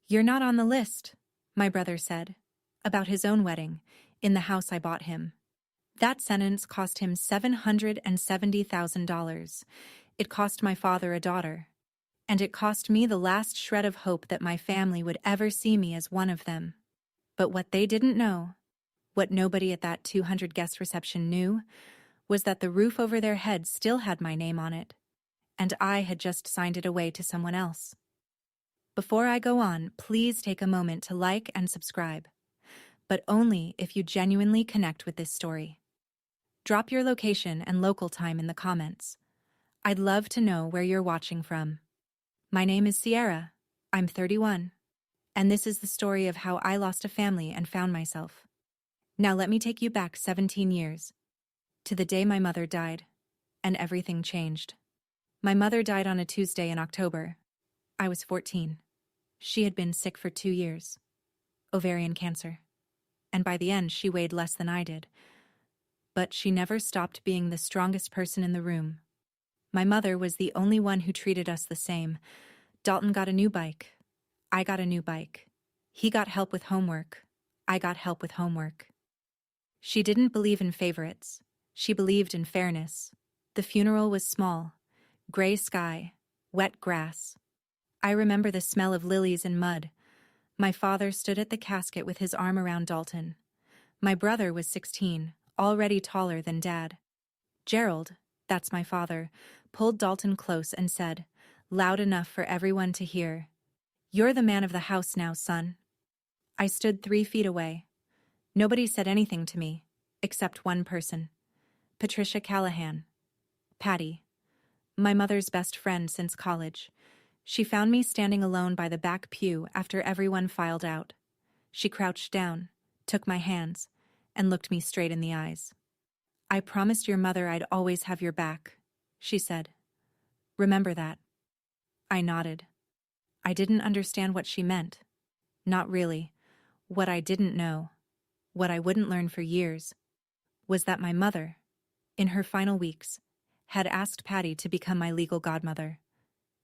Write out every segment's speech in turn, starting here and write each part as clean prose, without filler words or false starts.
"You're not on the list," my brother said, about his own wedding, in the house I bought him. That sentence cost him $770,000. It cost my father a daughter. And it cost me the last shred of hope that my family would ever see me as one of them. But what they didn't know, what nobody at that 200-guest reception knew, was that the roof over their heads still had my name on it, and I had just signed it away to someone else. Before I go on, please take a moment to like and subscribe, but only if you genuinely connect with this story. Drop your location and local time in the comments. I'd love to know where you're watching from. My name is Sierra. I'm 31. And this is the story of how I lost a family and found myself. Now let me take you back 17 years, to the day my mother died, and everything changed. My mother died on a Tuesday in October. I was 14. She had been sick for 2 years. Ovarian cancer. And by the end, she weighed less than I did. But she never stopped being the strongest person in the room. My mother was the only one who treated us the same. Dalton got a new bike. I got a new bike. He got help with homework. I got help with homework. She didn't believe in favorites. She believed in fairness. The funeral was small. Gray sky, wet grass. I remember the smell of lilies and mud. My father stood at the casket with his arm around Dalton. My brother was 16, already taller than Dad. Gerald, that's my father, pulled Dalton close and said, loud enough for everyone to hear, "You're the man of the house now, son." I stood 3 feet away. Nobody said anything to me, except one person. Patricia Callahan. Patty. My mother's best friend since college. She found me standing alone by the back pew after everyone filed out. She crouched down, took my hands, and looked me straight in the eyes. "I promised your mother I'd always have your back," she said. "Remember that." I nodded. I didn't understand what she meant. Not really. What I didn't know, what I wouldn't learn for years, was that my mother, in her final weeks, had asked Patty to become my legal godmother.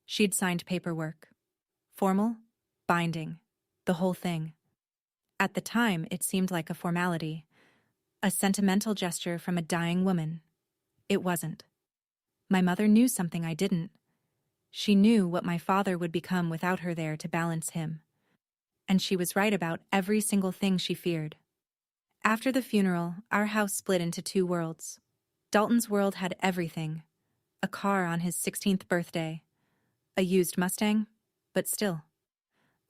She'd signed paperwork. Formal, binding, the whole thing. At the time, it seemed like a formality, a sentimental gesture from a dying woman. It wasn't. My mother knew something I didn't. She knew what my father would become without her there to balance him. And she was right about every single thing she feared. After the funeral, our house split into 2 worlds. Dalton's world had everything. A car on his 16th birthday. A used Mustang, but still.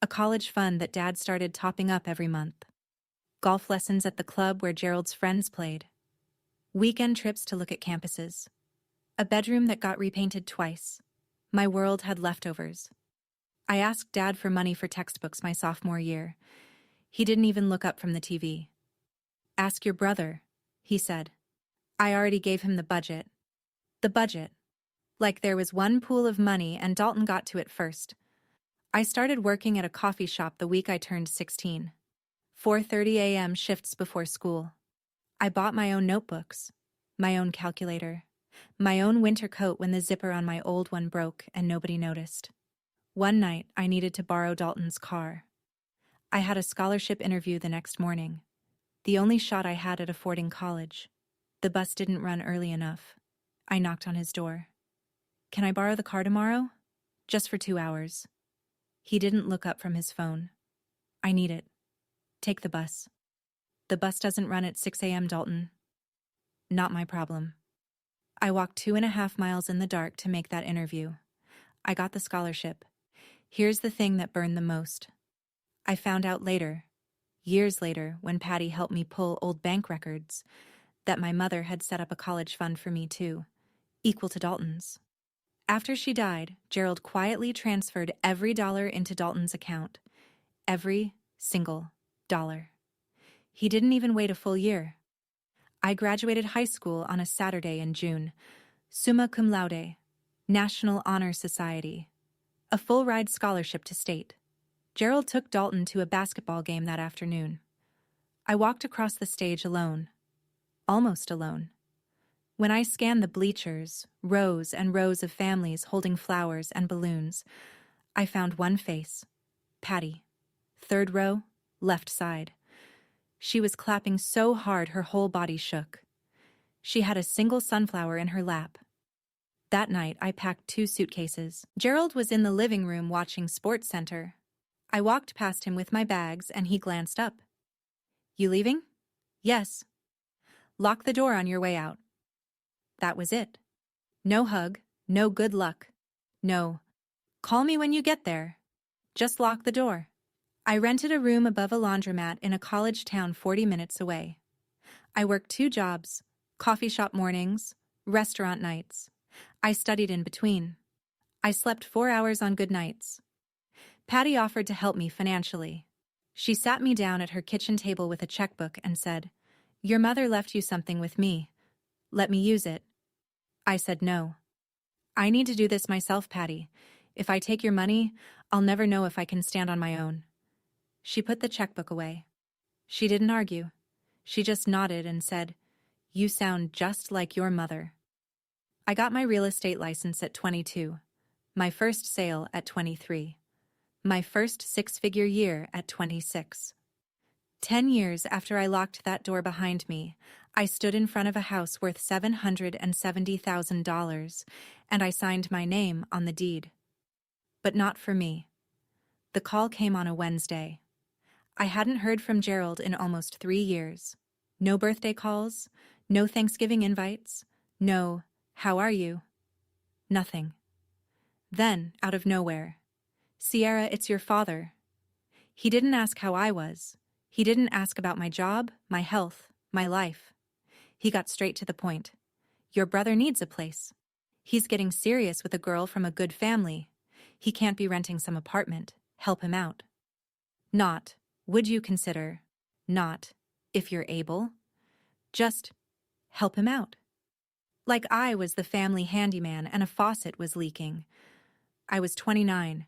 A college fund that Dad started topping up every month. Golf lessons at the club where Gerald's friends played. Weekend trips to look at campuses. A bedroom that got repainted twice. My world had leftovers. I asked Dad for money for textbooks my sophomore year. He didn't even look up from the TV. "Ask your brother," he said. I already gave him the budget. The budget. Like there was one pool of money and Dalton got to it first. I started working at a coffee shop the week I turned 16. 4:30 a.m. shifts before school. I bought my own notebooks, my own calculator, my own winter coat when the zipper on my old one broke and nobody noticed. One night, I needed to borrow Dalton's car. I had a scholarship interview the next morning, the only shot I had at affording college. The bus didn't run early enough. I knocked on his door. "Can I borrow the car tomorrow? Just for 2 hours." He didn't look up from his phone. "I need it. Take the bus." "The bus doesn't run at 6 a.m., Dalton." "Not my problem." I walked 2.5 miles in the dark to make that interview. I got the scholarship. Here's the thing that burned the most. I found out later, years later, when Patty helped me pull old bank records, that my mother had set up a college fund for me too, equal to Dalton's. After she died, Gerald quietly transferred every dollar into Dalton's account. Every single dollar. He didn't even wait a full year. I graduated high school on a Saturday in June, summa cum laude, National Honor Society, a full-ride scholarship to state. Gerald took Dalton to a basketball game that afternoon. I walked across the stage alone, almost alone. When I scanned the bleachers, rows and rows of families holding flowers and balloons, I found one face, Patty. Third row, left side. She was clapping so hard her whole body shook. She had a single sunflower in her lap. That night, I packed 2 suitcases. Gerald was in the living room watching Sports Center. I walked past him with my bags and he glanced up. "You leaving?" "Yes." "Lock the door on your way out." That was it. No hug, no good luck. No, "Call me when you get there." Just lock the door. I rented a room above a laundromat in a college town 40 minutes away. I worked 2 jobs, coffee shop mornings, restaurant nights. I studied in between. I slept 4 hours on good nights. Patty offered to help me financially. She sat me down at her kitchen table with a checkbook and said, "Your mother left you something with me. Let me use it." I said no. "I need to do this myself, Patty. If I take your money, I'll never know if I can stand on my own." She put the checkbook away. She didn't argue. She just nodded and said, "You sound just like your mother." I got my real estate license at 22, my first sale at 23, my first 6-figure year at 26. 10 years after I locked that door behind me, I stood in front of a house worth $770,000, and I signed my name on the deed. But not for me. The call came on a Wednesday. I hadn't heard from Gerald in almost 3 years. No birthday calls, no Thanksgiving invites, no, "How are you?" Nothing. Then, out of nowhere, "Sierra, it's your father." He didn't ask how I was. He didn't ask about my job, my health, my life. He got straight to the point. "Your brother needs a place. He's getting serious with a girl from a good family. He can't be renting some apartment. Help him out." Not, "Would you consider?" Not, "If you're able." Just, help him out. Like I was the family handyman and a faucet was leaking. I was 29.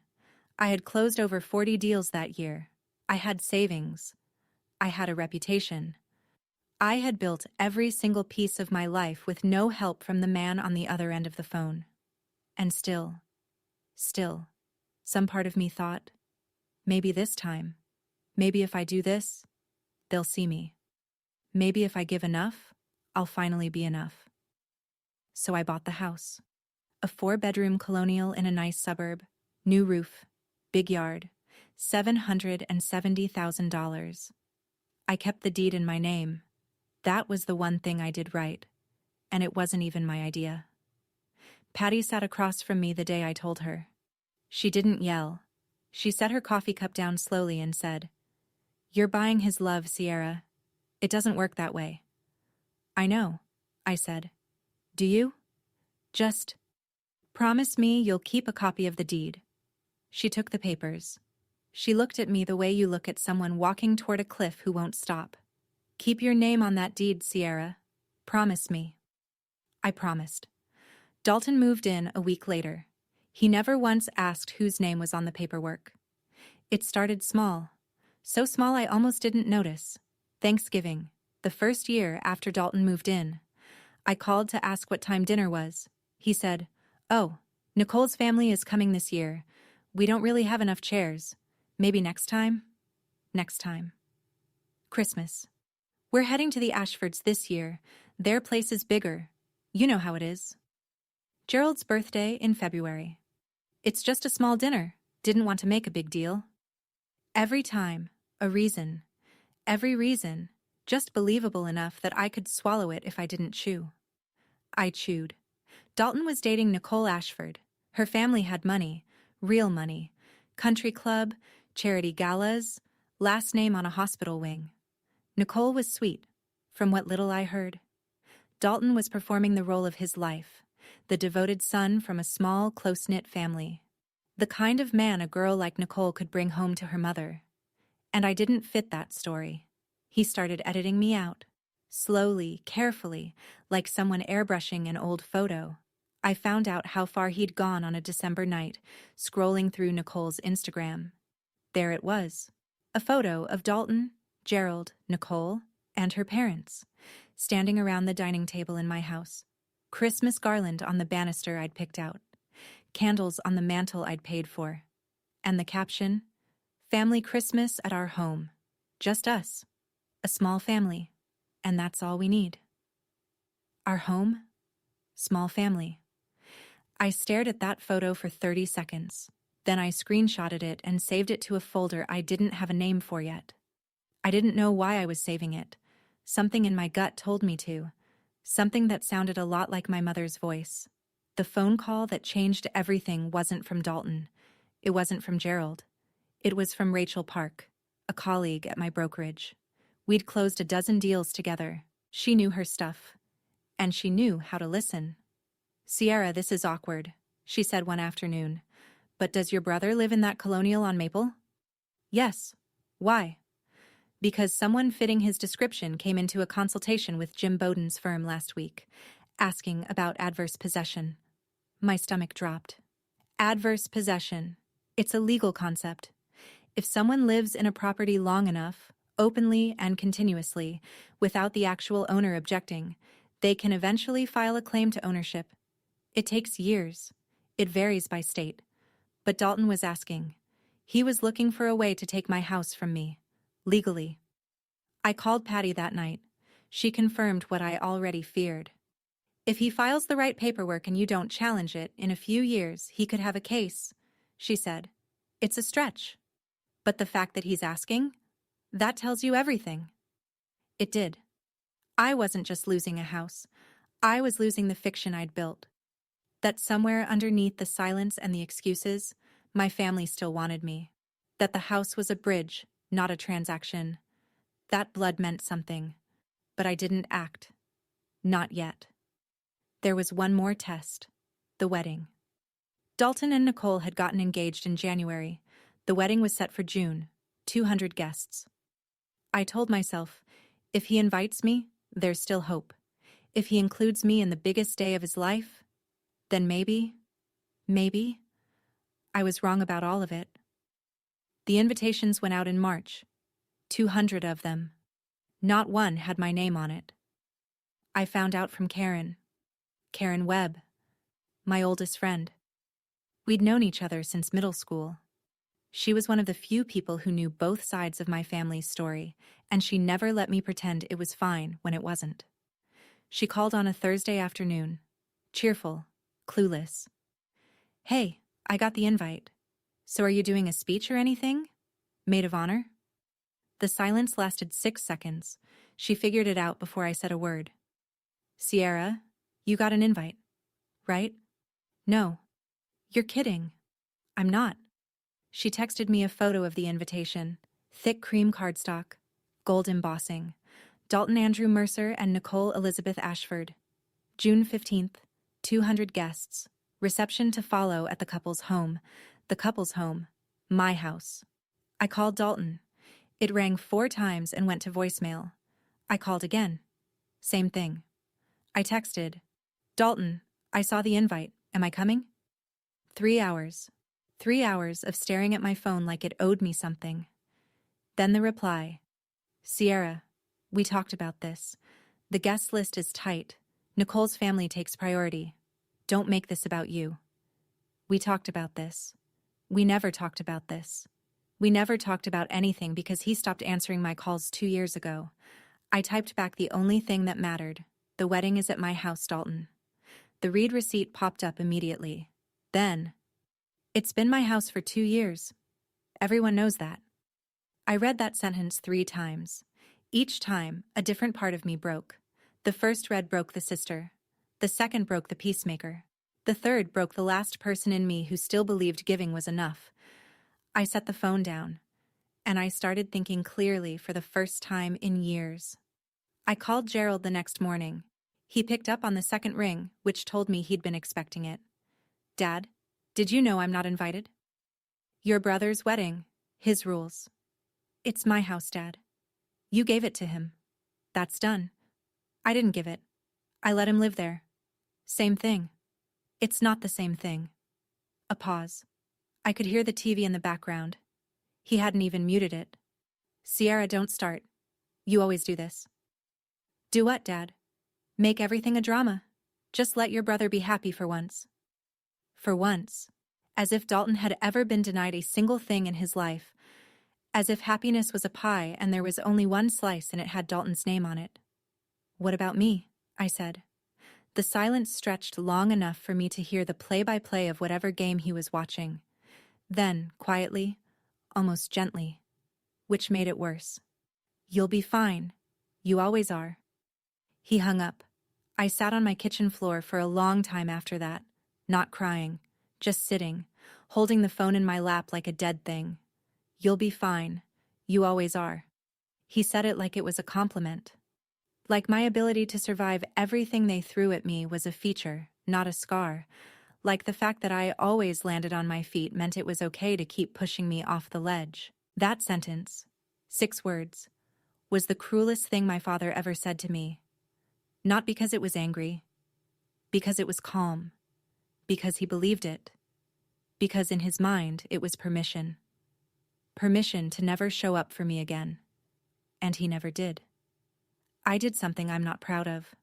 I had closed over 40 deals that year. I had savings. I had a reputation. I had built every single piece of my life with no help from the man on the other end of the phone. And still, some part of me thought, maybe this time, maybe if I do this, they'll see me. Maybe if I give enough, I'll finally be enough. So I bought the house. A 4-bedroom colonial in a nice suburb, new roof, big yard, $770,000. I kept the deed in my name. That was the one thing I did right, and it wasn't even my idea. Patty sat across from me the day I told her. She didn't yell. She set her coffee cup down slowly and said, "You're buying his love, Sierra. It doesn't work that way." "I know," I said. "Do you? Just promise me you'll keep a copy of the deed." She took the papers. She looked at me the way you look at someone walking toward a cliff who won't stop. "Keep your name on that deed, Sierra. Promise me." I promised. Dalton moved in a week later. He never once asked whose name was on the paperwork. It started small. So small I almost didn't notice. Thanksgiving, the first year after Dalton moved in. I called to ask what time dinner was. He said, "Oh, Nicole's family is coming this year. We don't really have enough chairs. Maybe next time?" Next time. Christmas. "We're heading to the Ashfords this year. Their place is bigger. You know how it is." Gerald's birthday in February. "It's just a small dinner. Didn't want to make a big deal." Every time, a reason. Every reason, just believable enough that I could swallow it if I didn't chew. I chewed. Dalton was dating Nicole Ashford. Her family had money, real money, country club, charity galas, last name on a hospital wing. Nicole was sweet, from what little I heard. Dalton was performing the role of his life, the devoted son from a small, close-knit family. The kind of man a girl like Nicole could bring home to her mother. And I didn't fit that story. He started editing me out. Slowly, carefully, like someone airbrushing an old photo. I found out how far he'd gone on a December night, scrolling through Nicole's Instagram. There it was. A photo of Dalton, Gerald, Nicole, and her parents, standing around the dining table in my house. Christmas garland on the banister I'd picked out. Candles on the mantle I'd paid for. And the caption, Family Christmas at our home. Just us. A small family. And that's all we need. Our home? Small family. I stared at that photo for 30 seconds. Then I screenshotted it and saved it to a folder I didn't have a name for yet. I didn't know why I was saving it. Something in my gut told me to. Something that sounded a lot like my mother's voice. The phone call that changed everything wasn't from Dalton. It wasn't from Gerald. It was from Rachel Park, a colleague at my brokerage. We'd closed a dozen deals together. She knew her stuff. And she knew how to listen. "Sierra, this is awkward," she said one afternoon. "But does your brother live in that colonial on Maple?" "Yes." "Why?" "Because someone fitting his description came into a consultation with Jim Bowden's firm last week, asking about adverse possession." My stomach dropped. Adverse possession. It's a legal concept. If someone lives in a property long enough, openly and continuously, without the actual owner objecting, they can eventually file a claim to ownership. It takes years. It varies by state. But Dalton was asking. He was looking for a way to take my house from me. Legally. I called Patty that night. She confirmed what I already feared. "If he files the right paperwork and you don't challenge it, in a few years he could have a case," she said. "It's a stretch. But the fact that he's asking, that tells you everything." It did. I wasn't just losing a house. I was losing the fiction I'd built. That somewhere underneath the silence and the excuses, my family still wanted me. That the house was a bridge, not a transaction. That blood meant something. But I didn't act. Not yet. There was one more test. The wedding. Dalton and Nicole had gotten engaged in January. The wedding was set for June. 200 guests. I told myself, if he invites me, there's still hope. If he includes me in the biggest day of his life, then maybe. I was wrong about all of it. The invitations went out in March. 200 of them. Not one had my name on it. I found out from Karen Webb, my oldest friend. We'd known each other since middle school. She was one of the few people who knew both sides of my family's story, and she never let me pretend it was fine when it wasn't. She called on a Thursday afternoon, cheerful, clueless. "Hey, I got the invite. So are you doing a speech or anything? Maid of honor?" The silence lasted 6 seconds. She figured it out before I said a word. "Sierra, you got an invite, right?" "No." "You're kidding." "I'm not." She texted me a photo of the invitation. Thick cream cardstock, gold embossing. Dalton Andrew Mercer and Nicole Elizabeth Ashford. June 15th, 200 guests. Reception to follow at the couple's home. The couple's home. My house. I called Dalton. It rang 4 times and went to voicemail. I called again. Same thing. I texted, "Dalton, I saw the invite. Am I coming?" 3 hours. 3 hours of staring at my phone like it owed me something. Then the reply. "Sierra, we talked about this. The guest list is tight. Nicole's family takes priority. Don't make this about you. We talked about this. We never talked about this. We never talked about anything because he stopped answering my calls 2 years ago." I typed back the only thing that mattered. "The wedding is at my house, Dalton." The read receipt popped up immediately. Then, "It's been my house for 2 years. Everyone knows that." I read that sentence 3 times. Each time, a different part of me broke. The first read broke the sister. The second broke the peacemaker. The third broke the last person in me who still believed giving was enough. I set the phone down, and I started thinking clearly for the first time in years. I called Gerald the next morning. He picked up on the second ring, which told me he'd been expecting it. "Dad, did you know I'm not invited?" "Your brother's wedding. His rules." "It's my house, Dad. You gave it to him. That's done." "I didn't give it. I let him live there." "Same thing." "It's not the same thing." A pause. I could hear the TV in the background. He hadn't even muted it. "Sierra, don't start. You always do this." "Do what, Dad?" "Make everything a drama. Just let your brother be happy for once." For once. As if Dalton had ever been denied a single thing in his life. as if happiness was a pie and there was only one slice and it had Dalton's name on it. "What about me?" I said. The silence stretched long enough for me to hear the play-by-play of whatever game he was watching. Then, quietly, almost gently, which made it worse. "You'll be fine. You always are." He hung up. I sat on my kitchen floor for a long time after that, not crying, just sitting, holding the phone in my lap like a dead thing. "You'll be fine. You always are." He said it like it was a compliment. Like my ability to survive everything they threw at me was a feature, not a scar. Like the fact that I always landed on my feet meant it was okay to keep pushing me off the ledge. That sentence, 6 words, was the cruelest thing my father ever said to me. Not because it was angry, because it was calm, because he believed it, because in his mind it was permission. Permission to never show up for me again. And he never did. I did something I'm not proud of.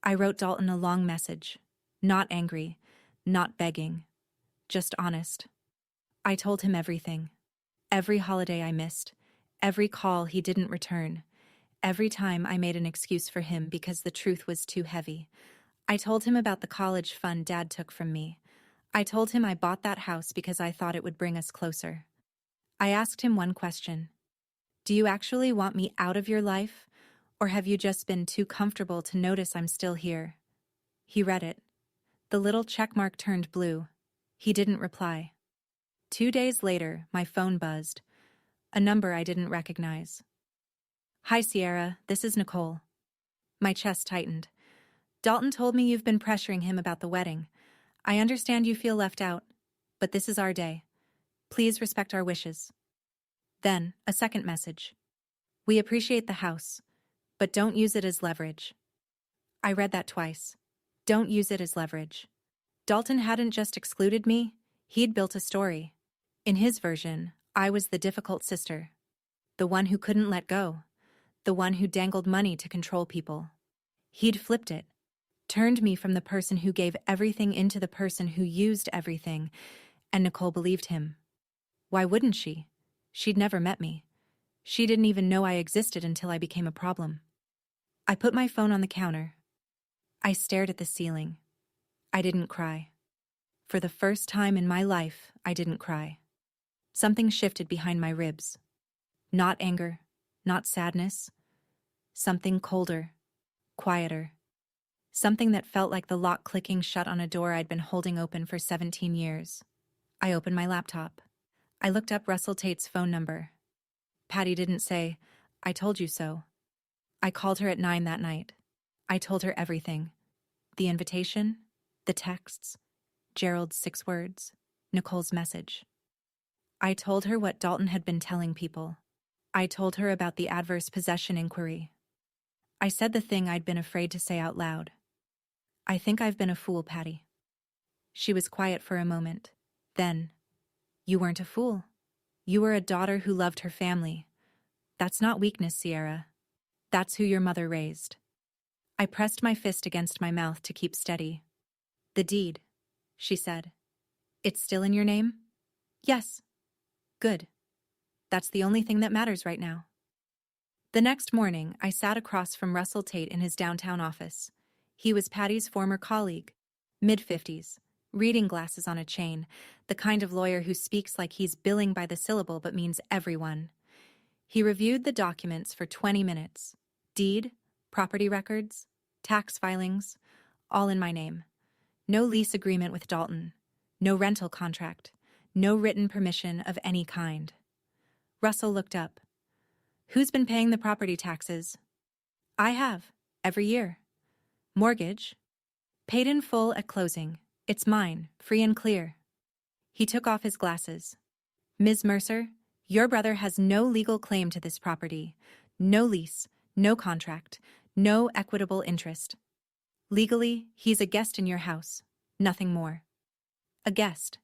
I wrote Dalton a long message, not angry, not begging, just honest. I told him everything. Every holiday I missed, every call he didn't return, every time I made an excuse for him because the truth was too heavy. I told him about the college fund Dad took from me. I told him I bought that house because I thought it would bring us closer. I asked him one question. "Do you actually want me out of your life, or have you just been too comfortable to notice I'm still here?" He read it. The little checkmark turned blue. He didn't reply. 2 days later, my phone buzzed. A number I didn't recognize. "Hi, Sierra, this is Nicole." My chest tightened. "Dalton told me you've been pressuring him about the wedding. I understand you feel left out, but this is our day. Please respect our wishes." Then, a second message. "We appreciate the house, but don't use it as leverage." I read that twice. Don't use it as leverage. Dalton hadn't just excluded me, he'd built a story. In his version, I was the difficult sister. The one who couldn't let go. The one who dangled money to control people. He'd flipped it. Turned me from the person who gave everything into the person who used everything, and Nicole believed him. Why wouldn't she? She'd never met me. She didn't even know I existed until I became a problem. I put my phone on the counter. I stared at the ceiling. I didn't cry. For the first time in my life, I didn't cry. Something shifted behind my ribs. Not anger, not sadness. Something colder, quieter. Something that felt like the lock clicking shut on a door I'd been holding open for 17 years. I opened my laptop. I looked up Russell Tate's phone number. Patty didn't say, "I told you so." I called her at 9 that night. I told her everything. The invitation, the texts, Gerald's 6 words, Nicole's message. I told her what Dalton had been telling people. I told her about the adverse possession inquiry. I said the thing I'd been afraid to say out loud. "I think I've been a fool, Patty." She was quiet for a moment. Then, "You weren't a fool. You were a daughter who loved her family. That's not weakness, Sierra. That's who your mother raised." I pressed my fist against my mouth to keep steady. "The deed," she said. "It's still in your name?" "Yes." "Good. That's the only thing that matters right now." The next morning, I sat across from Russell Tate in his downtown office. He was Patty's former colleague, mid-50s, reading glasses on a chain, the kind of lawyer who speaks like he's billing by the syllable but means everyone. He reviewed the documents for 20 minutes. Deed, property records, tax filings, all in my name. No lease agreement with Dalton. No rental contract. No written permission of any kind. Russell looked up. "Who's been paying the property taxes?" "I have, every year." "Mortgage?" "Paid in full at closing. It's mine, free and clear." He took off his glasses. "Ms. Mercer, your brother has no legal claim to this property. No lease, no contract, no equitable interest. Legally, he's a guest in your house, nothing more." A guest.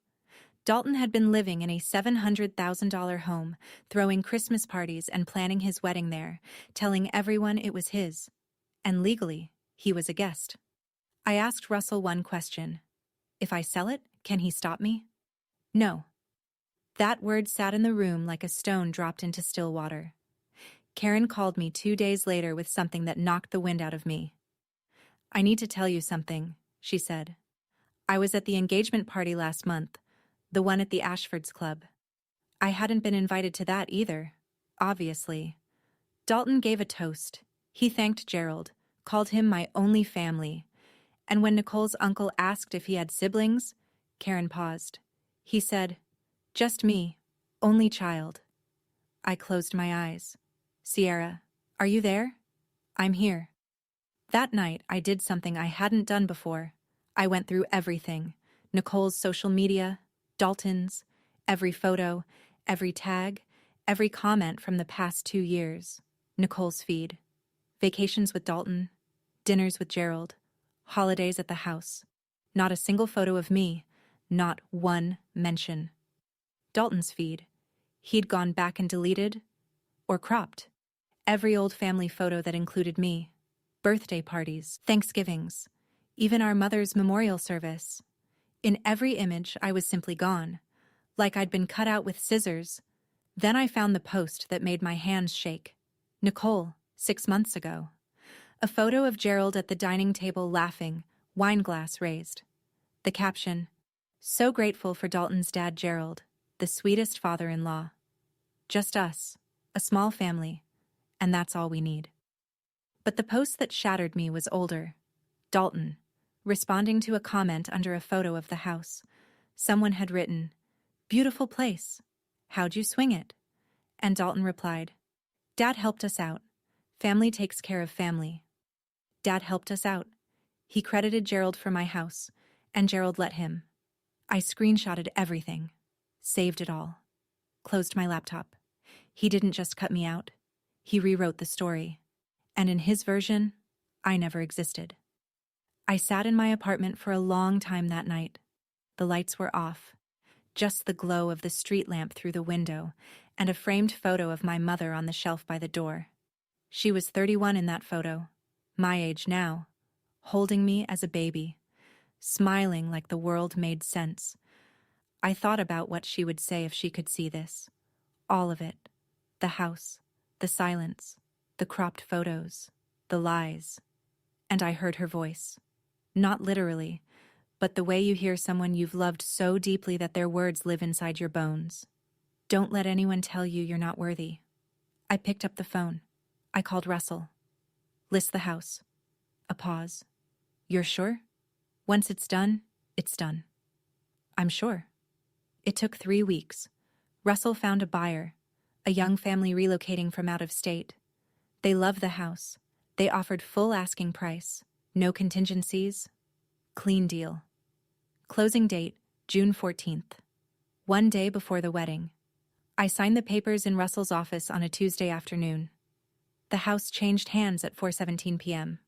Dalton had been living in a $700,000 home, throwing Christmas parties and planning his wedding there, telling everyone it was his. And legally, he was a guest. I asked Russell one question. "If I sell it, can he stop me?" "No." That word sat in the room like a stone dropped into still water. Karen called me 2 days later with something that knocked the wind out of me. "I need to tell you something," she said. "I was at the engagement party last month, the one at the Ashfords Club. I hadn't been invited to that either, obviously. Dalton gave a toast. He thanked Gerald, called him my only family. And when Nicole's uncle asked if he had siblings, Karen paused. He said, 'Just me, only child.' I closed my eyes. 'Sierra, are you there?' 'I'm here.' That night, I did something I hadn't done before. I went through everything. Nicole's social media, Dalton's, every photo, every tag, every comment from the past 2 years. Nicole's feed. Vacations with Dalton, dinners with Gerald, holidays at the house. Not a single photo of me, not one mention. Dalton's feed. He'd gone back and deleted, or cropped, every old family photo that included me. Birthday parties, Thanksgivings, even our mother's memorial service. In every image, I was simply gone, like I'd been cut out with scissors. Then I found the post that made my hands shake. Nicole, 6 months ago. A photo of Gerald at the dining table laughing, wine glass raised. The caption, "So grateful for Dalton's dad Gerald, the sweetest father-in-law. Just us, a small family, and that's all we need." But the post that shattered me was older. Dalton, responding to a comment under a photo of the house. Someone had written, "Beautiful place. How'd you swing it?" And Dalton replied, "Dad helped us out. Family takes care of family." Dad helped us out. He credited Gerald for my house, and Gerald let him. I screenshotted everything, saved it all, closed my laptop. He didn't just cut me out. He rewrote the story. And in his version, I never existed. I sat in my apartment for a long time that night. The lights were off, just the glow of the street lamp through the window, and a framed photo of my mother on the shelf by the door. She was 31 in that photo, my age now, holding me as a baby, smiling like the world made sense. I thought about what she would say if she could see this. All of it. The house, the silence, the cropped photos, the lies. And I heard her voice. Not literally, but the way you hear someone you've loved so deeply that their words live inside your bones. "Don't let anyone tell you you're not worthy." I picked up the phone. I called Russell. "List the house." A pause. "You're sure?" "Once it's done, it's done." "I'm sure." It took 3 weeks. Russell found a buyer, a young family relocating from out of state. They loved the house. They offered full asking price, no contingencies. Clean deal. Closing date, June 14th. 1 day before the wedding. I signed the papers in Russell's office on a Tuesday afternoon. The house changed hands at 4:17 p.m.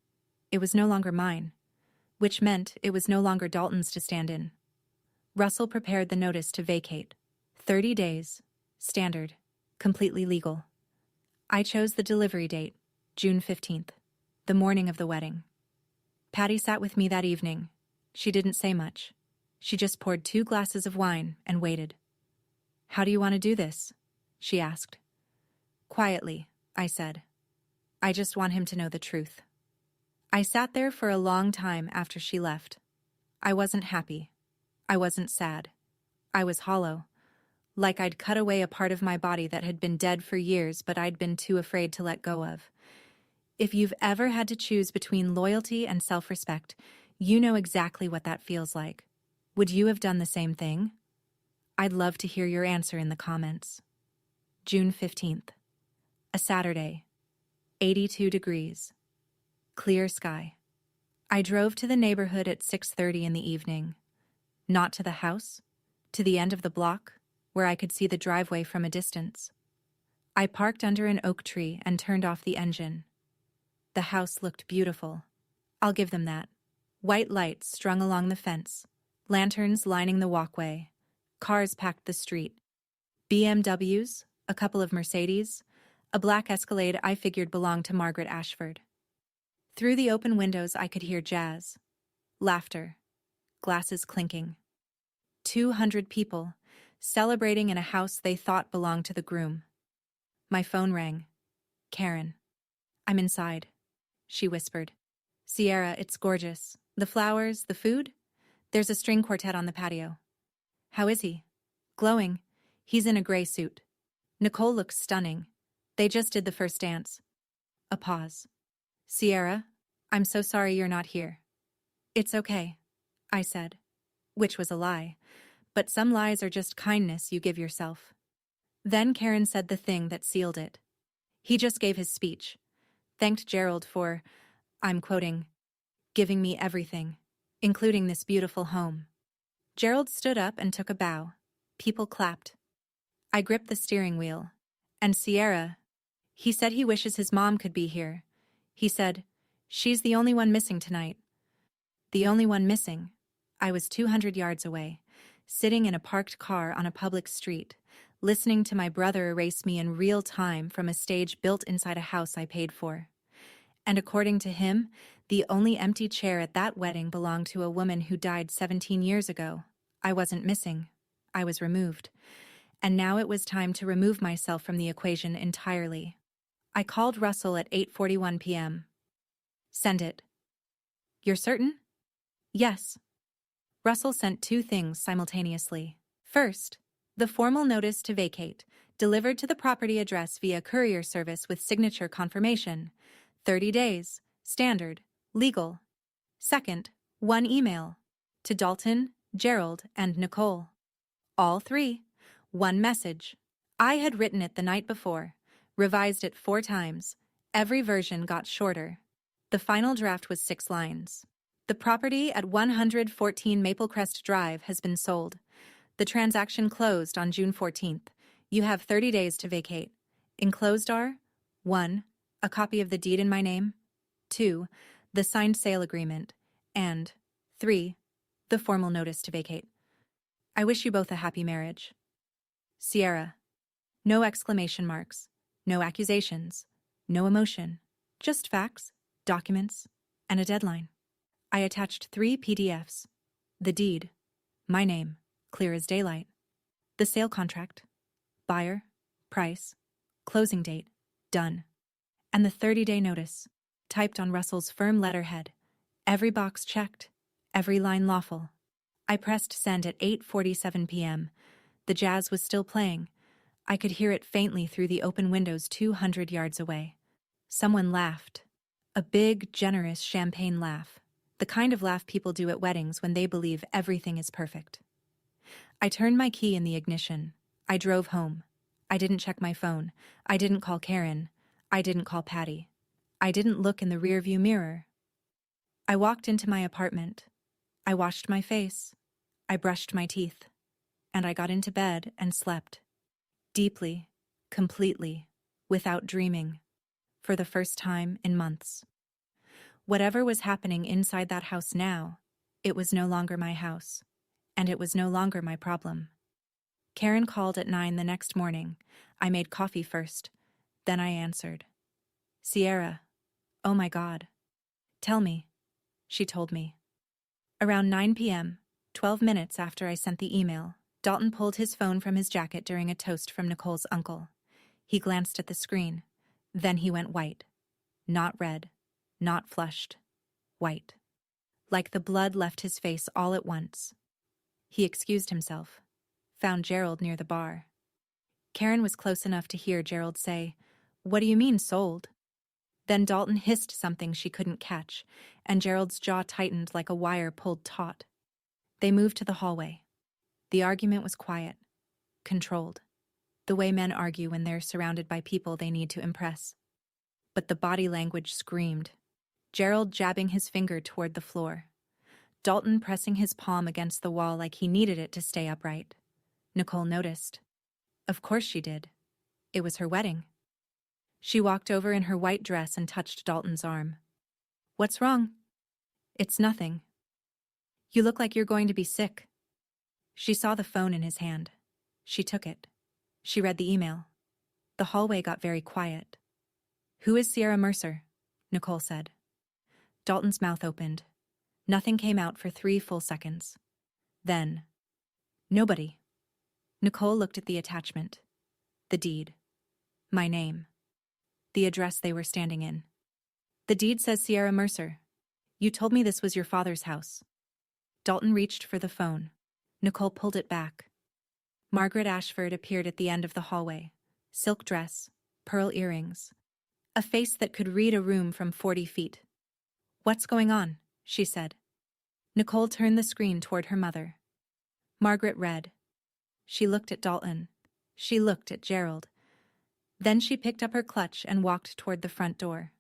It was no longer mine, which meant it was no longer Dalton's to stand in. Russell prepared the notice to vacate. 30 days. Standard. Completely legal. I chose the delivery date, June 15th, the morning of the wedding. Patty sat with me that evening. She didn't say much. She just poured 2 glasses of wine and waited. "How do you want to do this?" she asked. "Quietly," I said. "I just want him to know the truth." I sat there for a long time after she left. I wasn't happy. I wasn't sad. I was hollow, like I'd cut away a part of my body that had been dead for years but I'd been too afraid to let go of. If you've ever had to choose between loyalty and self-respect, you know exactly what that feels like. Would you have done the same thing? I'd love to hear your answer in the comments. June 15th. A Saturday. 82 degrees. Clear sky. I drove to the neighborhood at 6:30 in the evening. Not to the house, to the end of the block, where I could see the driveway from a distance. I parked under an oak tree and turned off the engine. The house looked beautiful. I'll give them that. White lights strung along the fence, lanterns lining the walkway, cars packed the street. BMWs, a couple of Mercedes, a black Escalade I figured belonged to Margaret Ashford. Through the open windows I could hear jazz, laughter, glasses clinking. 200 people, celebrating in a house they thought belonged to the groom. My phone rang. Karen. I'm inside, she whispered. Sierra, it's gorgeous. The flowers, the food? There's a string quartet on the patio. How is he? Glowing. He's in a gray suit. Nicole looks stunning. They just did the first dance. A pause. Sierra, I'm so sorry you're not here. It's okay, I said, which was a lie, but some lies are just kindness you give yourself. Then Karen said the thing that sealed it. He just gave his speech, thanked Gerald for, I'm quoting, giving me everything, including this beautiful home. Gerald stood up and took a bow. People clapped. I gripped the steering wheel. And Sierra, he said he wishes his mom could be here. He said, she's the only one missing tonight. The only one missing. I was 200 yards away, sitting in a parked car on a public street, listening to my brother erase me in real time from a stage built inside a house I paid for. And according to him, the only empty chair at that wedding belonged to a woman who died 17 years ago. I wasn't missing. I was removed. And now it was time to remove myself from the equation entirely. I called Russell at 8:41 p.m. Send it. You're certain? Yes. Russell sent two things simultaneously. First, the formal notice to vacate, delivered to the property address via courier service with signature confirmation. 30 days, standard, legal. Second, one email. To Dalton, Gerald, and Nicole. All three. One message. I had written it the night before, revised it 4 times. Every version got shorter. The final draft was 6 lines. The property at 114 Maplecrest Drive has been sold. The transaction closed on June 14th. You have 30 days to vacate. Enclosed are 1. A copy of the deed in my name. 2. The signed sale agreement. And 3. The formal notice to vacate. I wish you both a happy marriage. Sierra. No exclamation marks. No accusations. No emotion. Just facts, documents, and a deadline. I attached 3 PDFs. The deed. My name. Clear as daylight. The sale contract. Buyer. Price. Closing date. Done. And the 30-day notice. Typed on Russell's firm letterhead. Every box checked. Every line lawful. I pressed send at 8:47 p.m. The jazz was still playing. I could hear it faintly through the open windows 200 yards away. Someone laughed. A big, generous champagne laugh. The kind of laugh people do at weddings when they believe everything is perfect. I turned my key in the ignition. I drove home. I didn't check my phone. I didn't call Karen. I didn't call Patty. I didn't look in the rearview mirror. I walked into my apartment. I washed my face. I brushed my teeth. And I got into bed and slept. Deeply, completely, without dreaming. For the first time in months. Whatever was happening inside that house now, it was no longer my house. And it was no longer my problem. Karen called at 9 the next morning. I made coffee first. Then I answered. Sierra. Oh my God. Tell me. She told me. Around 9 p.m., 12 minutes after I sent the email, Dalton pulled his phone from his jacket during a toast from Nicole's uncle. He glanced at the screen. Then he went white. Not red. Not flushed. White. Like the blood left his face all at once. He excused himself. Found Gerald near the bar. Karen was close enough to hear Gerald say, "What do you mean, sold?" Then Dalton hissed something she couldn't catch, and Gerald's jaw tightened like a wire pulled taut. They moved to the hallway. The argument was quiet, controlled, the way men argue when they're surrounded by people they need to impress. But the body language screamed. Gerald jabbing his finger toward the floor. Dalton pressing his palm against the wall like he needed it to stay upright. Nicole noticed. Of course she did. It was her wedding. She walked over in her white dress and touched Dalton's arm. What's wrong? It's nothing. You look like you're going to be sick. She saw the phone in his hand. She took it. She read the email. The hallway got very quiet. Who is Sierra Mercer? Nicole said. Dalton's mouth opened. Nothing came out for 3 full seconds. Then, nobody. Nicole looked at the attachment. The deed. My name. The address they were standing in. The deed says Sierra Mercer. You told me this was your father's house. Dalton reached for the phone. Nicole pulled it back. Margaret Ashford appeared at the end of the hallway. Silk dress, pearl earrings. A face that could read a room from 40 feet. What's going on? She said. Nicole turned the screen toward her mother. Margaret read. She looked at Dalton. She looked at Gerald. Then she picked up her clutch and walked toward the front door.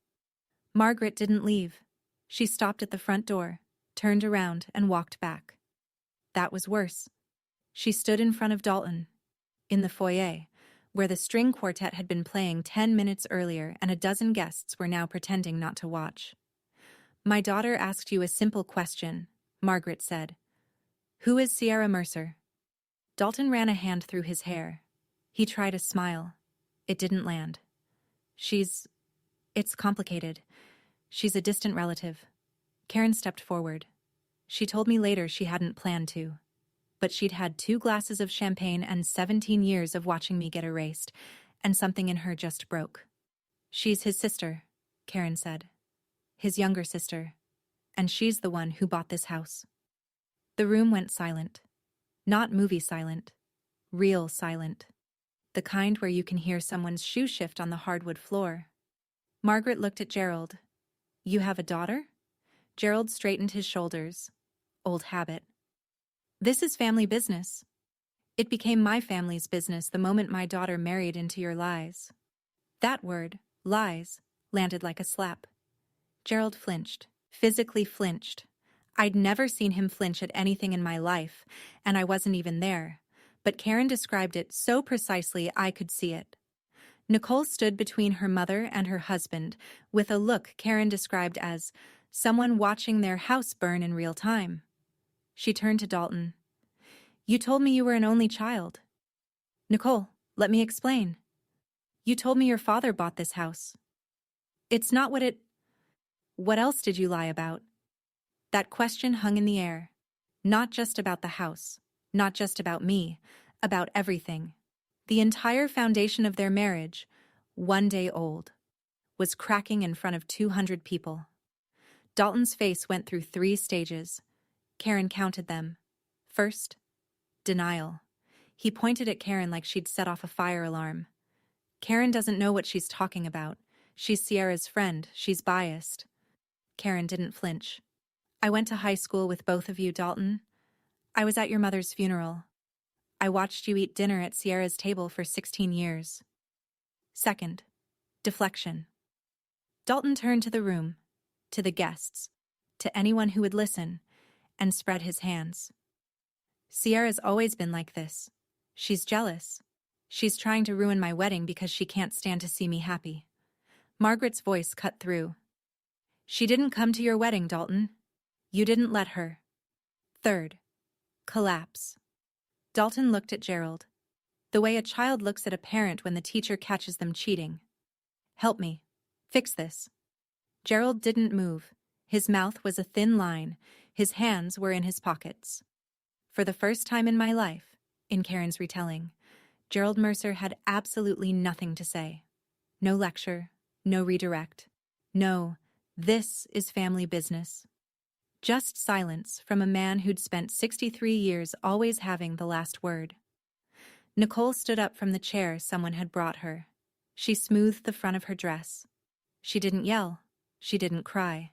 Margaret didn't leave. She stopped at the front door, turned around, and walked back. That was worse. She stood in front of Dalton, in the foyer, where the string quartet had been playing 10 minutes earlier and a dozen guests were now pretending not to watch. My daughter asked you a simple question, Margaret said. Who is Sierra Mercer? Dalton ran a hand through his hair. He tried a smile. It didn't land. It's complicated. She's a distant relative. Karen stepped forward. She told me later she hadn't planned to. But she'd had 2 glasses of champagne and 17 years of watching me get erased, and something in her just broke. She's his sister, Karen said. His younger sister. And she's the one who bought this house. The room went silent. Not movie silent. Real silent. The kind where you can hear someone's shoe shift on the hardwood floor. Margaret looked at Gerald. You have a daughter? Gerald straightened his shoulders. Old habit. This is family business. It became my family's business the moment my daughter married into your lies. That word, lies, landed like a slap. Gerald flinched, physically flinched. I'd never seen him flinch at anything in my life, and I wasn't even there. But Karen described it so precisely I could see it. Nicole stood between her mother and her husband, with a look Karen described as someone watching their house burn in real time. She turned to Dalton. You told me you were an only child. Nicole, let me explain. You told me your father bought this house. It's not what it... What else did you lie about? That question hung in the air. Not just about the house, not just about me, about everything. The entire foundation of their marriage, 1 day old, was cracking in front of 200 people. Dalton's face went through 3 stages. Karen counted them. First, denial. He pointed at Karen like she'd set off a fire alarm. Karen doesn't know what she's talking about. She's Sierra's friend. She's biased. Karen didn't flinch. I went to high school with both of you, Dalton. I was at your mother's funeral. I watched you eat dinner at Sierra's table for 16 years. Second, deflection. Dalton turned to the room, to the guests, to anyone who would listen, and spread his hands. Sierra's always been like this. She's jealous. She's trying to ruin my wedding because she can't stand to see me happy. Margaret's voice cut through. She didn't come to your wedding, Dalton. You didn't let her. Third, collapse. Dalton looked at Gerald, the way a child looks at a parent when the teacher catches them cheating. Help me. Fix this. Gerald didn't move. His mouth was a thin line. His hands were in his pockets. For the first time in my life, in Karen's retelling, Gerald Mercer had absolutely nothing to say. No lecture, no redirect. No, this is family business. Just silence from a man who'd spent 63 years always having the last word. Nicole stood up from the chair someone had brought her. She smoothed the front of her dress. She didn't yell. She didn't cry.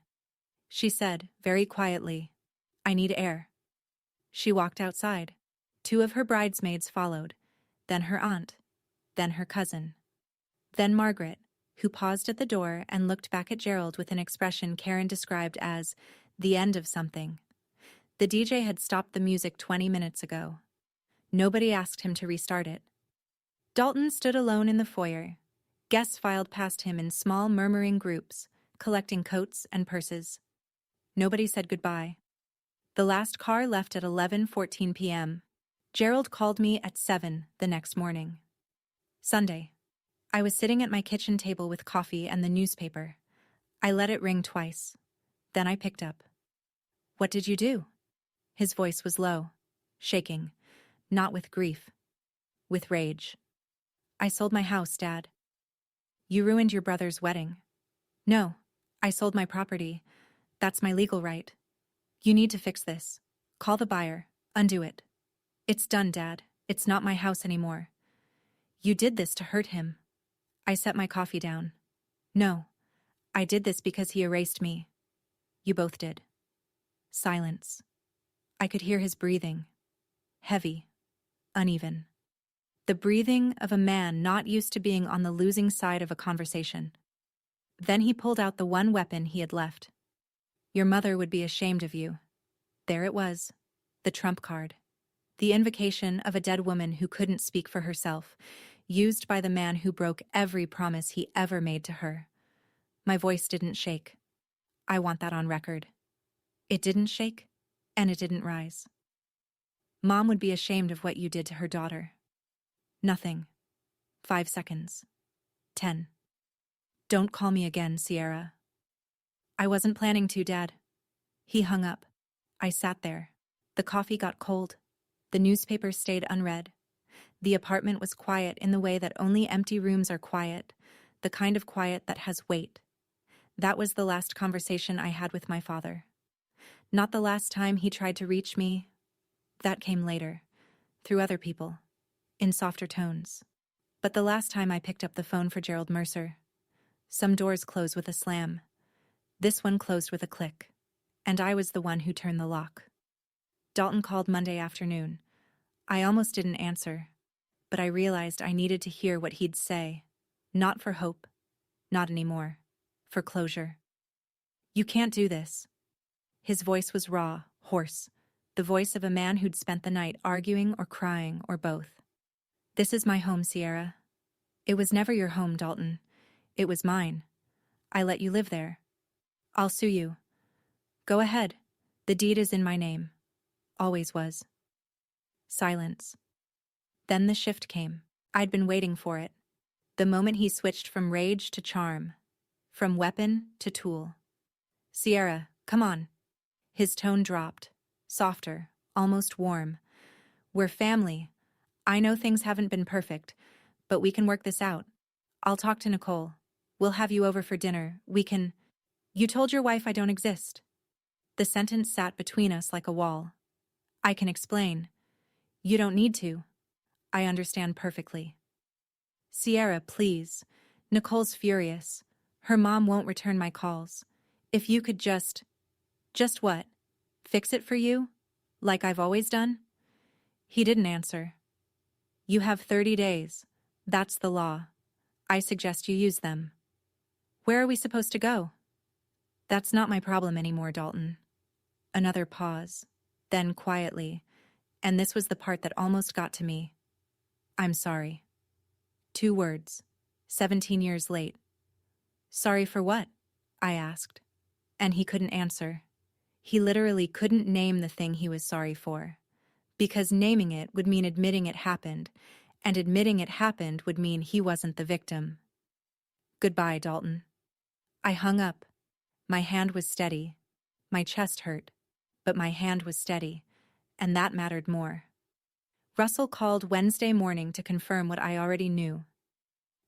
She said, very quietly, I need air. She walked outside. 2 of her bridesmaids followed, then her aunt, then her cousin. Then Margaret, who paused at the door and looked back at Gerald with an expression Karen described as the end of something. The DJ had stopped the music 20 minutes ago. Nobody asked him to restart it. Dalton stood alone in the foyer. Guests filed past him in small murmuring groups, collecting coats and purses. Nobody said goodbye. The last car left at 11:14 p.m. Gerald called me at 7 the next morning. Sunday. I was sitting at my kitchen table with coffee and the newspaper. I let it ring twice. Then I picked up. What did you do? His voice was low, shaking, not with grief, with rage. I sold my house, Dad. You ruined your brother's wedding. No, I sold my property. That's my legal right. You need to fix this. Call the buyer. Undo it. It's done, Dad. It's not my house anymore. You did this to hurt him. I set my coffee down. No, I did this because he erased me. You both did. Silence. I could hear his breathing. Heavy. Uneven. The breathing of a man not used to being on the losing side of a conversation. Then he pulled out the one weapon he had left. Your mother would be ashamed of you. There it was. The trump card. The invocation of a dead woman who couldn't speak for herself, used by the man who broke every promise he ever made to her. My voice didn't shake. I want that on record. It didn't shake, and it didn't rise. Mom would be ashamed of what you did to her daughter. Nothing. 5 seconds. 10. Don't call me again, Sierra. I wasn't planning to, Dad. He hung up. I sat there. The coffee got cold. The newspaper stayed unread. The apartment was quiet in the way that only empty rooms are quiet, the kind of quiet that has weight. That was the last conversation I had with my father. Not the last time he tried to reach me. That came later, through other people, in softer tones. But the last time I picked up the phone for Gerald Mercer. Some doors close with a slam. This one closed with a click. And I was the one who turned the lock. Dalton called Monday afternoon. I almost didn't answer, but I realized I needed to hear what he'd say. Not for hope. Not anymore. For closure. You can't do this. His voice was raw, hoarse, the voice of a man who'd spent the night arguing or crying or both. This is my home, Sierra. It was never your home, Dalton. It was mine. I let you live there. I'll sue you. Go ahead. The deed is in my name. Always was. Silence. Then the shift came. I'd been waiting for it. The moment he switched from rage to charm. From weapon to tool. Sierra, come on. His tone dropped. Softer, almost warm. We're family. I know things haven't been perfect, but we can work this out. I'll talk to Nicole. We'll have you over for dinner. We can... You told your wife I don't exist. The sentence sat between us like a wall. I can explain. You don't need to. I understand perfectly. Sierra, please. Nicole's furious. Her mom won't return my calls. If you could just... Just what? Fix it for you? Like I've always done? He didn't answer. You have 30 days. That's the law. I suggest you use them. Where are we supposed to go? That's not my problem anymore, Dalton. Another pause. Then quietly, and this was the part that almost got to me. I'm sorry. 2 words. 17 years late. Sorry for what? I asked. And he couldn't answer. He literally couldn't name the thing he was sorry for. Because naming it would mean admitting it happened, and admitting it happened would mean he wasn't the victim. Goodbye, Dalton. I hung up. My hand was steady. My chest hurt. But my hand was steady, and that mattered more. Russell called Wednesday morning to confirm what I already knew.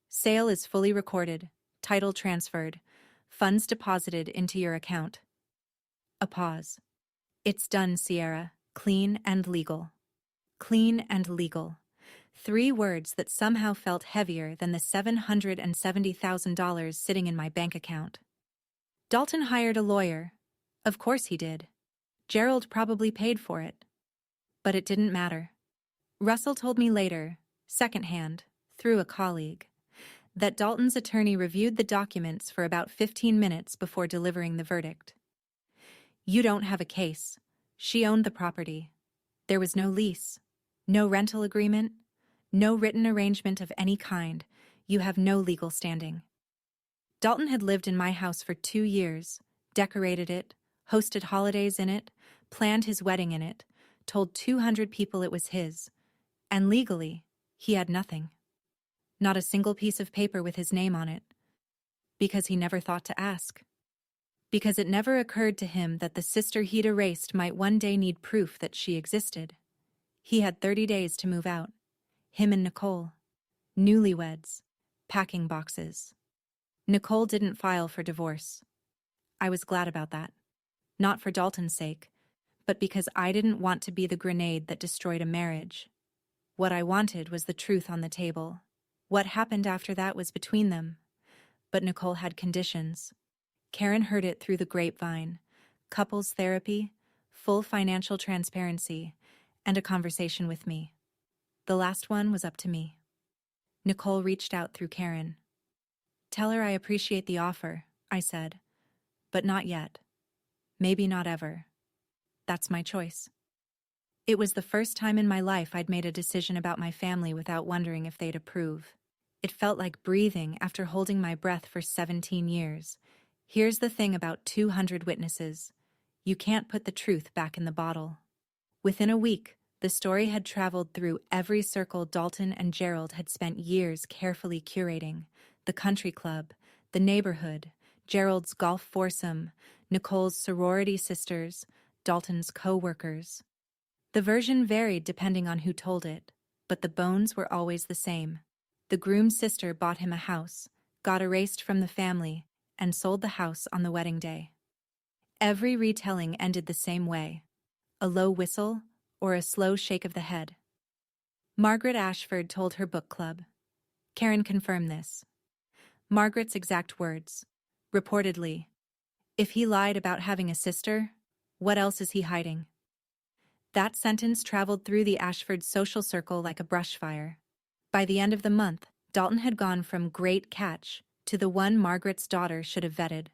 Sale is fully recorded, title transferred, funds deposited into your account. A pause. It's done, Sierra. Clean and legal. Clean and legal. 3 words that somehow felt heavier than the $770,000 sitting in my bank account. Dalton hired a lawyer. Of course he did. Gerald probably paid for it. But it didn't matter. Russell told me later, secondhand, through a colleague, that Dalton's attorney reviewed the documents for about 15 minutes before delivering the verdict. You don't have a case. She owned the property. There was no lease, no rental agreement, no written arrangement of any kind. You have no legal standing. Dalton had lived in my house for 2 years, decorated it, hosted holidays in it, planned his wedding in it, told 200 people it was his, and legally, he had nothing. Not a single piece of paper with his name on it. Because he never thought to ask. Because it never occurred to him that the sister he'd erased might one day need proof that she existed. He had 30 days to move out. Him and Nicole. Newlyweds. Packing boxes. Nicole didn't file for divorce. I was glad about that. Not for Dalton's sake, but because I didn't want to be the grenade that destroyed a marriage. What I wanted was the truth on the table. What happened after that was between them. But Nicole had conditions. Karen heard it through the grapevine. Couples therapy, full financial transparency, and a conversation with me. The last one was up to me. Nicole reached out through Karen. "Tell her I appreciate the offer," I said. "But not yet. Maybe not ever. That's my choice." It was the first time in my life I'd made a decision about my family without wondering if they'd approve. It felt like breathing after holding my breath for 17 years. Here's the thing about 200 witnesses. You can't put the truth back in the bottle. Within a week, the story had traveled through every circle Dalton and Gerald had spent years carefully curating. The country club, the neighborhood, Gerald's golf foursome, Nicole's sorority sisters, Dalton's co-workers. The version varied depending on who told it, but the bones were always the same. The groom's sister bought him a house, got erased from the family, and sold the house on the wedding day. Every retelling ended the same way: a low whistle or a slow shake of the head. Margaret Ashford told her book club. Karen confirmed this. Margaret's exact words. Reportedly, "If he lied about having a sister, what else is he hiding?" That sentence traveled through the Ashford social circle like a brush fire. By the end of the month, Dalton had gone from great catch to the one Margaret's daughter should have vetted.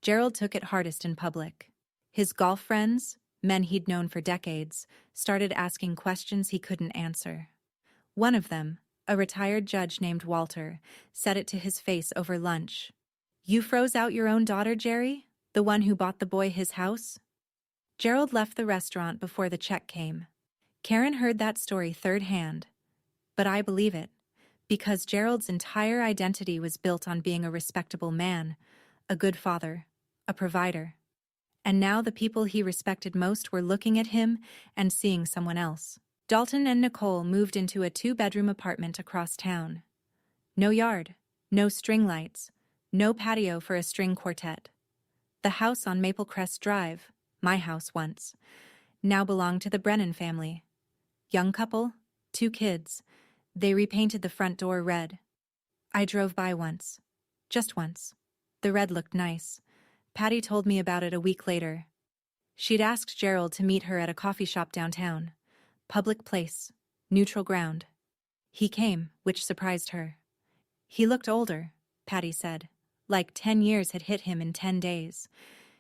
Gerald took it hardest in public. His golf friends, men he'd known for decades, started asking questions he couldn't answer. One of them, a retired judge named Walter, said it to his face over lunch. "You froze out your own daughter, Jerry? The one who bought the boy his house?" Gerald left the restaurant before the check came. Karen heard that story third hand. But I believe it, because Gerald's entire identity was built on being a respectable man, a good father, a provider. And now the people he respected most were looking at him and seeing someone else. Dalton and Nicole moved into a 2-bedroom apartment across town. No yard, no string lights, no patio for a string quartet. The house on Maple Crest Drive, my house once, now belonged to the Brennan family. Young couple, 2 kids. They repainted the front door red. I drove by once. Just once. The red looked nice. Patty told me about it a week later. She'd asked Gerald to meet her at a coffee shop downtown. Public place. Neutral ground. He came, which surprised her. He looked older, Patty said. Like 10 years had hit him in 10 days.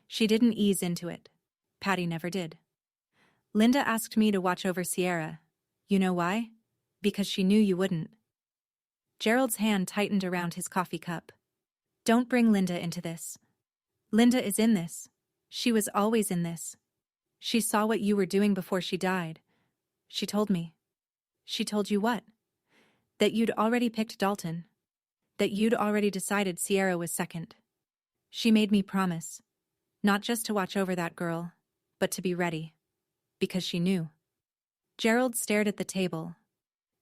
She didn't ease into it. Patty never did. "Linda asked me to watch over Sierra. You know why? Because she knew you wouldn't." Gerald's hand tightened around his coffee cup. "Don't bring Linda into this. Linda is in this. She was always in this. She saw what you were doing before she died. She told me." "She told you what?" "That you'd already picked Dalton. That you'd already decided Sierra was second. She made me promise. Not just to watch over that girl, but to be ready. Because she knew." Gerald stared at the table.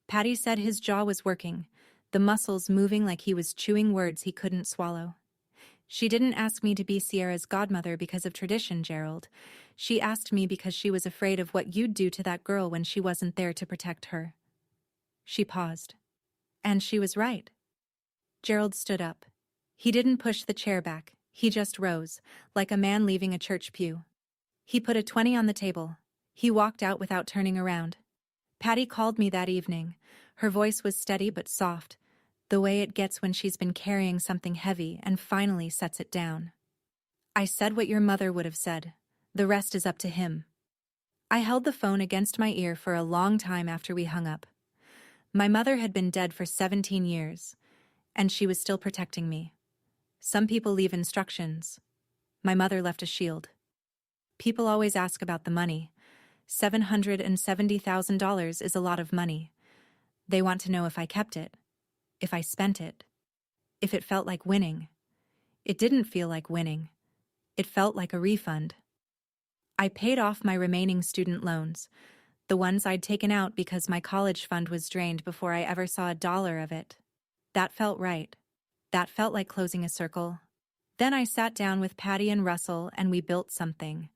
Patty said his jaw was working, the muscles moving like he was chewing words he couldn't swallow. "She didn't ask me to be Sierra's godmother because of tradition, Gerald. She asked me because she was afraid of what you'd do to that girl when she wasn't there to protect her." She paused. "And she was right." Gerald stood up. He didn't push the chair back. He just rose, like a man leaving a church pew. He put a 20 on the table. He walked out without turning around. Patty called me that evening. Her voice was steady but soft, the way it gets when she's been carrying something heavy and finally sets it down. "I said what your mother would have said. The rest is up to him." I held the phone against my ear for a long time after we hung up. My mother had been dead for 17 years, and she was still protecting me. Some people leave instructions. My mother left a shield. People always ask about the money. $770,000 is a lot of money. They want to know if I kept it, if I spent it, if it felt like winning. It didn't feel like winning. It felt like a refund. I paid off my remaining student loans. The ones I'd taken out because my college fund was drained before I ever saw a dollar of it. That felt right. That felt like closing a circle. Then I sat down with Patty and Russell and we built something.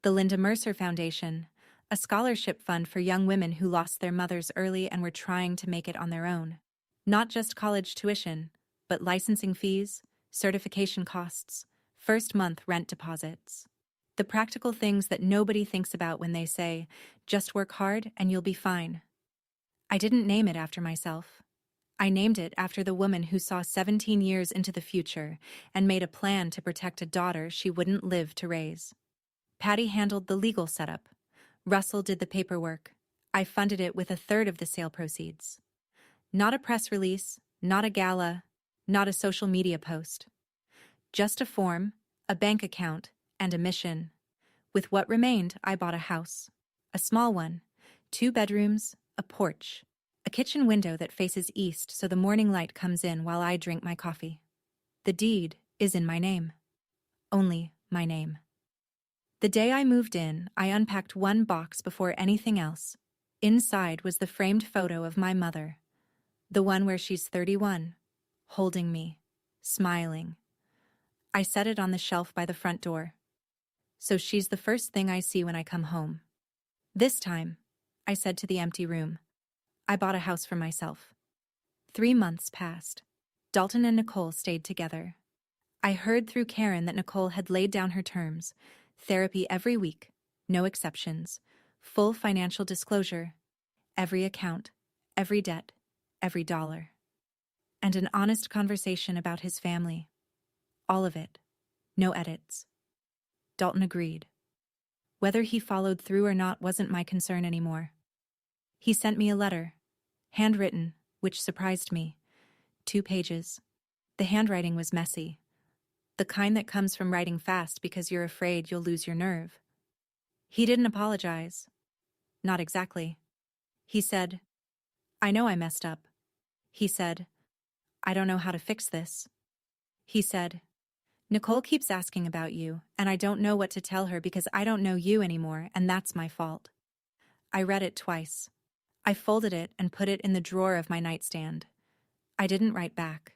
The Linda Mercer Foundation, a scholarship fund for young women who lost their mothers early and were trying to make it on their own. Not just college tuition, but licensing fees, certification costs, first month rent deposits. The practical things that nobody thinks about when they say, just work hard and you'll be fine. I didn't name it after myself. I named it after the woman who saw 17 years into the future and made a plan to protect a daughter she wouldn't live to raise. Patty handled the legal setup. Russell did the paperwork. I funded it with a third of the sale proceeds. Not a press release, not a gala, not a social media post. Just a form, a bank account, and a mission. With what remained, I bought a house. A small one, 2 bedrooms, a porch, a kitchen window that faces east so the morning light comes in while I drink my coffee. The deed is in my name. Only my name. The day I moved in, I unpacked one box before anything else. Inside was the framed photo of my mother. The one where she's 31, holding me, smiling. I set it on the shelf by the front door. So she's the first thing I see when I come home. This time, I said to the empty room, I bought a house for myself. 3 months passed. Dalton and Nicole stayed together. I heard through Karen that Nicole had laid down her terms, therapy every week, no exceptions, full financial disclosure, every account, every debt, every dollar. And an honest conversation about his family. All of it. No edits. Dalton agreed. Whether he followed through or not wasn't my concern anymore. He sent me a letter, handwritten, which surprised me. 2 pages. The handwriting was messy. The kind that comes from writing fast because you're afraid you'll lose your nerve. He didn't apologize. Not exactly. He said, I know I messed up. He said, I don't know how to fix this. He said, Nicole keeps asking about you, and I don't know what to tell her because I don't know you anymore, and that's my fault. I read it twice. I folded it and put it in the drawer of my nightstand. I didn't write back.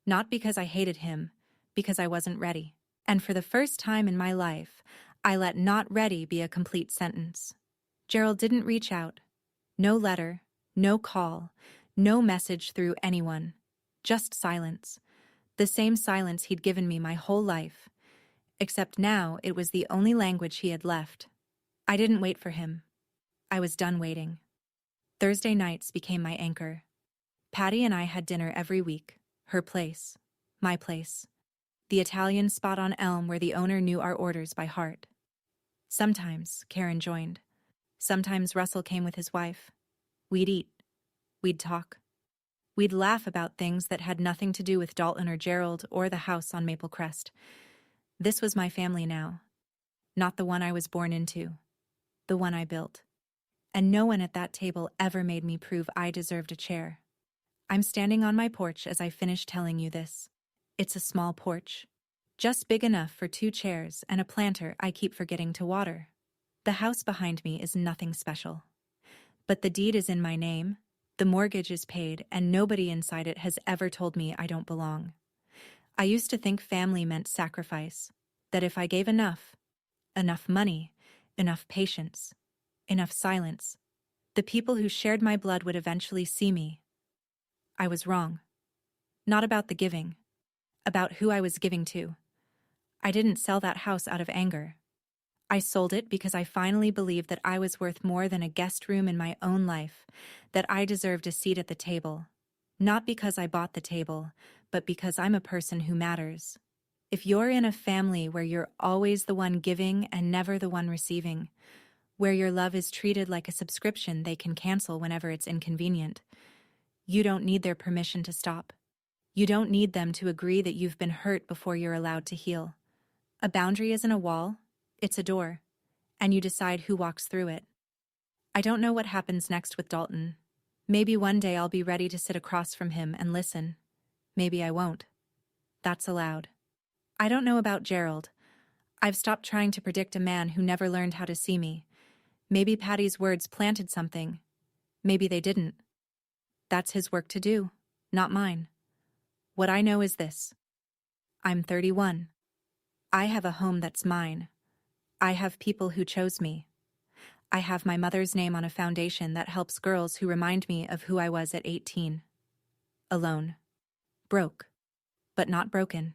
Not because I hated him, because I wasn't ready. And for the first time in my life, I let not ready be a complete sentence. Gerald didn't reach out. No letter, no call, no message through anyone. Just silence. The same silence he'd given me my whole life. Except now it was the only language he had left. I didn't wait for him. I was done waiting. Thursday nights became my anchor. Patty and I had dinner every week. Her place. My place. The Italian spot on Elm where the owner knew our orders by heart. Sometimes Karen joined. Sometimes Russell came with his wife. We'd eat. We'd talk. We'd laugh about things that had nothing to do with Dalton or Gerald or the house on Maple Crest. This was my family now. Not the one I was born into. The one I built. And no one at that table ever made me prove I deserved a chair. I'm standing on my porch as I finish telling you this. It's a small porch. Just big enough for 2 chairs and a planter I keep forgetting to water. The house behind me is nothing special. But the deed is in my name. The mortgage is paid, and nobody inside it has ever told me I don't belong. I used to think family meant sacrifice, that if I gave enough money, enough patience, enough silence, the people who shared my blood would eventually see me. I was wrong. Not about the giving, about who I was giving to. I didn't sell that house out of anger. I sold it because I finally believed that I was worth more than a guest room in my own life, that I deserved a seat at the table. Not because I bought the table, but because I'm a person who matters. If you're in a family where you're always the one giving and never the one receiving, where your love is treated like a subscription they can cancel whenever it's inconvenient, you don't need their permission to stop. You don't need them to agree that you've been hurt before you're allowed to heal. A boundary isn't a wall. It's a door, and you decide who walks through it. I don't know what happens next with Dalton. Maybe one day I'll be ready to sit across from him and listen. Maybe I won't. That's allowed. I don't know about Gerald. I've stopped trying to predict a man who never learned how to see me. Maybe Patty's words planted something. Maybe they didn't. That's his work to do, not mine. What I know is this. I'm 31. I have a home that's mine. I have people who chose me. I have my mother's name on a foundation that helps girls who remind me of who I was at 18. Alone. Broke. But not broken.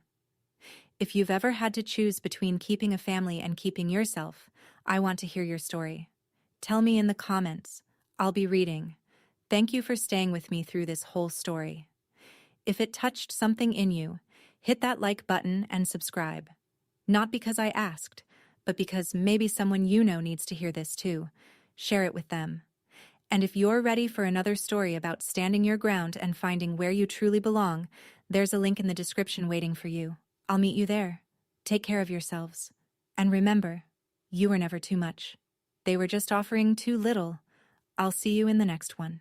If you've ever had to choose between keeping a family and keeping yourself, I want to hear your story. Tell me in the comments. I'll be reading. Thank you for staying with me through this whole story. If it touched something in you, hit that like button and subscribe. Not because I asked, but because maybe someone you know needs to hear this too. Share it with them. And if you're ready for another story about standing your ground and finding where you truly belong, there's a link in the description waiting for you. I'll meet you there. Take care of yourselves. And remember, you were never too much. They were just offering too little. I'll see you in the next one.